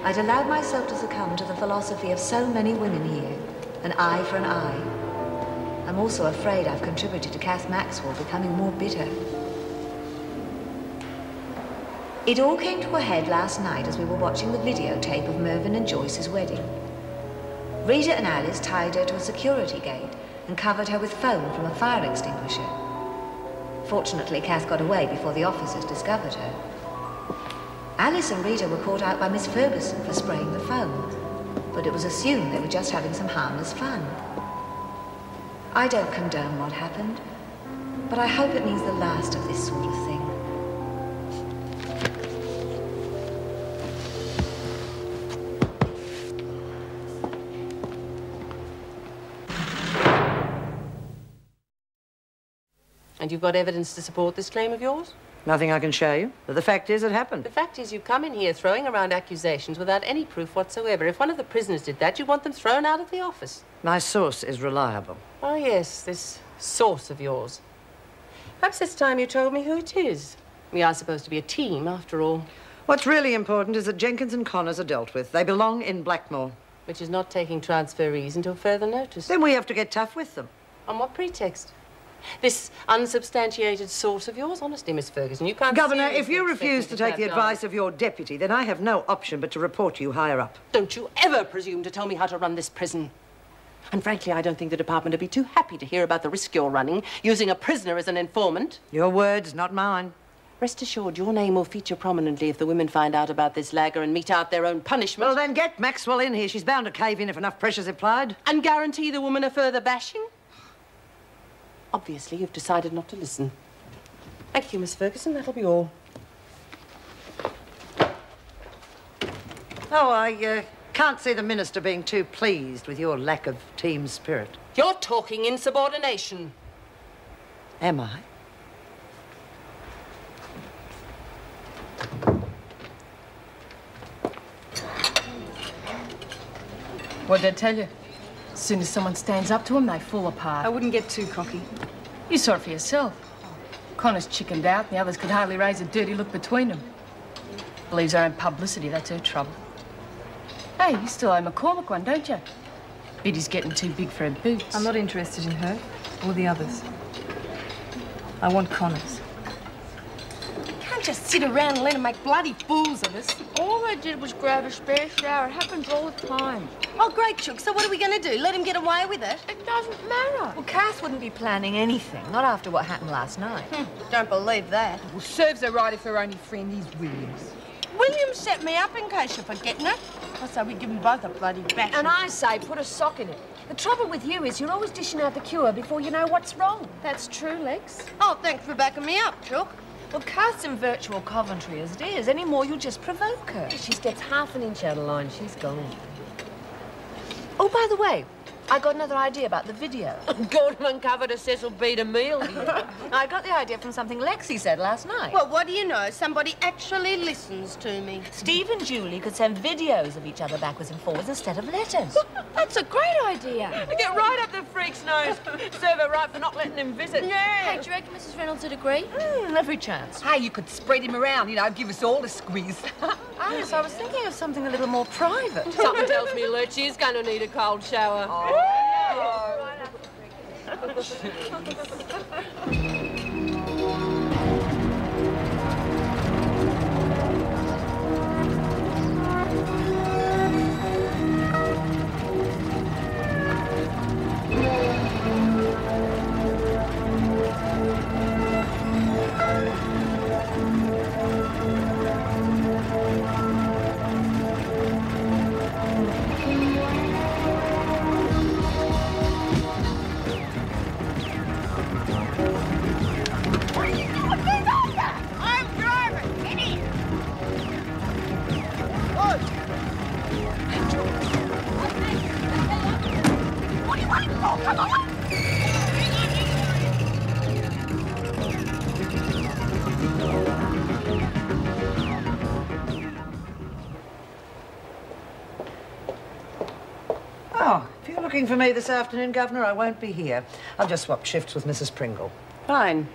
I'd allowed myself to succumb to the philosophy of so many women here. An eye for an eye. I'm also afraid I've contributed to Kath Maxwell becoming more bitter. It all came to a head last night as we were watching the videotape of Mervyn and Joyce's wedding. Rita and Alice tied her to a security gate and covered her with foam from a fire extinguisher. Fortunately, Kath got away before the officers discovered her. Alice and Rita were caught out by Miss Ferguson for spraying the foam, but it was assumed they were just having some harmless fun. I don't condone what happened, but I hope it means the last of this sort of thing. And you've got evidence to support this claim of yours? Nothing I can show you, but the fact is it happened. The fact is you've come in here throwing around accusations without any proof whatsoever. If one of the prisoners did that, you'd want them thrown out of the office. My source is reliable. Oh, yes, this source of yours. Perhaps it's time you told me who it is. We are supposed to be a team, after all. What's really important is that Jenkins and Connors are dealt with. They belong in Blackmore. Which is not taking transferees until further notice. Then we have to get tough with them. On what pretext? This unsubstantiated source of yours? Honestly, Miss Ferguson, you can't... Governor, if you refuse to take the advice of your deputy, then I have no option but to report you higher up. Don't you ever presume to tell me how to run this prison. And frankly, I don't think the department would be too happy to hear about the risk you're running, using a prisoner as an informant. Your words, not mine. Rest assured, your name will feature prominently if the women find out about this lagger and mete out their own punishment. Well, then get Maxwell in here. She's bound to cave in if enough pressure's applied. And guarantee the woman a further bashing? Obviously, you've decided not to listen. Thank you, Miss Ferguson. That'll be all. Oh, I can't see the minister being too pleased with your lack of team spirit. You're talking insubordination. Am I? What'd I tell you? As soon as someone stands up to them, they fall apart. I wouldn't get too cocky. You saw it for yourself. Connor's chickened out, and the others could hardly raise a dirty look between them. Believes her own publicity, that's her trouble. Hey, you still owe McCormick one, don't you? Biddy's getting too big for her boots. I'm not interested in her or the others. I want Connors. Can't just sit around and let him make bloody fools of us. All I did was grab a spare shower. It happens all the time. Oh, great, Chook. So what are we going to do? Let him get away with it? It doesn't matter. Well, Kath wouldn't be planning anything, not after what happened last night. Don't believe that. Well, serves her right if her only friend is Williams. William set me up in case you're forgetting it. I say we give them both a bloody bash. And I say put a sock in it. The trouble with you is you're always dishing out the cure before you know what's wrong. That's true, Lex. Oh, thanks for backing me up, Chook. Well, Kath's in virtual Coventry as it is. Any more, you'll just provoke her. If she steps half an inch out of line, she's gone. Oh, by the way, I got another idea about the video. Gordon uncovered a Cecil B. DeMille here. I got the idea from something Lexi said last night. Well, what do you know? Somebody actually listens to me. Steve and Julie could send videos of each other backwards and forwards instead of letters. That's a great idea. Get right up the freak's nose. Serve her right for not letting him visit. Hey, do you reckon Mrs. Reynolds would agree? Every chance. Hey, you could spread him around, you know, give us all a squeeze. Alice, I was thinking of something a little more private. Something tells me Lurch is going to need a cold shower. Oh, if you're looking for me this afternoon, Governor, I won't be here. I'll just swap shifts with Mrs. Pringle. Fine.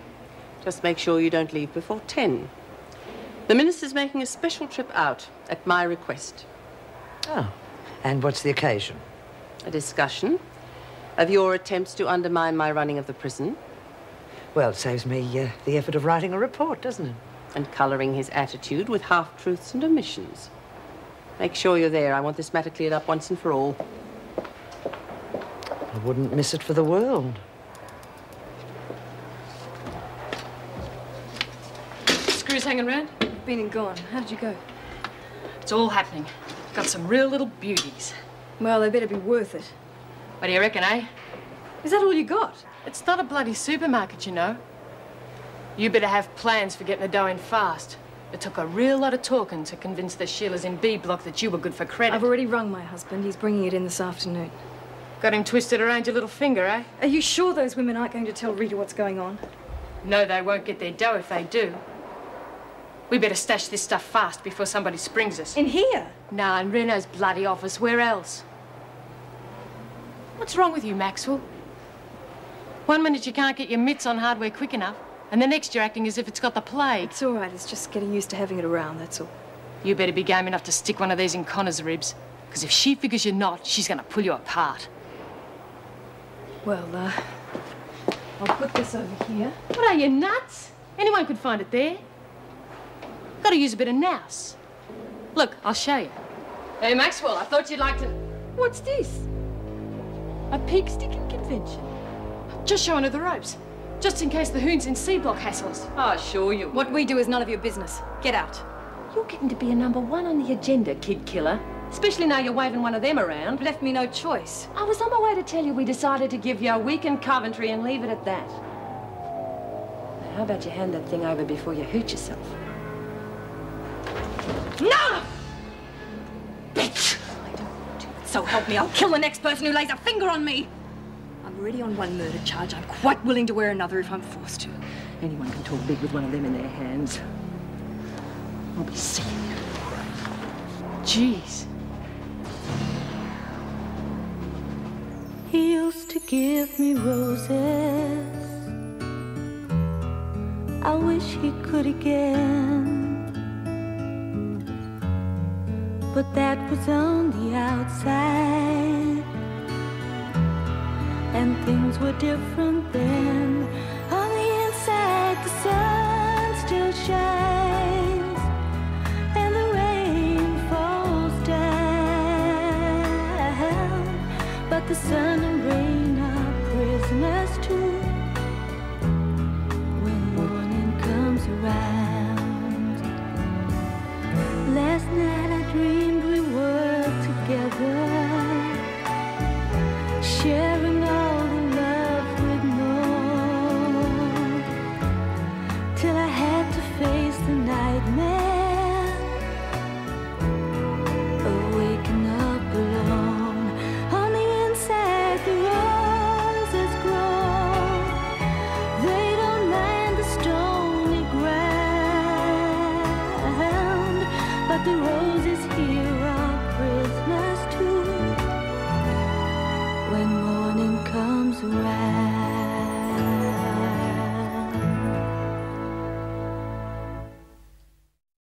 Just make sure you don't leave before 10. The minister's making a special trip out at my request. Oh, and what's the occasion? A discussion of your attempts to undermine my running of the prison. Well, it saves me the effort of writing a report, doesn't it? And colouring his attitude with half-truths and omissions. Make sure you're there. I want this matter cleared up once and for all. I wouldn't miss it for the world. Screws hanging around? Been and gone. How did you go? It's all happening. Got some real little beauties. Well, they better be worth it. What do you reckon, eh? Is that all you got? It's not a bloody supermarket, you know. You better have plans for getting the dough in fast. It took a real lot of talking to convince the Sheilas in B Block that you were good for credit. I've already rung my husband. He's bringing it in this afternoon. Got him twisted around your little finger, eh? Are you sure those women aren't going to tell Rita what's going on? No, they won't get their dough if they do. We better stash this stuff fast before somebody springs us. In here? Nah, in Reno's bloody office. Where else? What's wrong with you, Maxwell? One minute you can't get your mitts on hardware quick enough, and the next you're acting as if it's got the plague. It's all right. It's just getting used to having it around, that's all. You better be game enough to stick one of these in Connor's ribs, because if she figures you're not, she's going to pull you apart. Well, I'll put this over here. What are you, nuts? Anyone could find it there. Got to use a bit of nous. Look, I'll show you. Hey, Maxwell, I thought you'd like to... What's this? A pig sticking convention? Just showing her the ropes. Just in case the hoons in C Block hassle us. Oh, sure you. What we do is none of your business. Get out. You're getting to be a number one on the agenda, kid killer. Especially now you're waving one of them around. Left me no choice. I was on my way to tell you we decided to give you a week in Coventry and leave it at that. Now, how about you hand that thing over before you hurt yourself? No! Bitch! I don't want to. So help me, I'll kill the next person who lays a finger on me. I'm already on one murder charge. I'm quite willing to wear another if I'm forced to. Anyone can talk big with one of them in their hands. I'll be sick of you. Jeez. He used to give me roses. I wish he could again. But that was on the outside, and things were different then. On the inside, the sun still shines.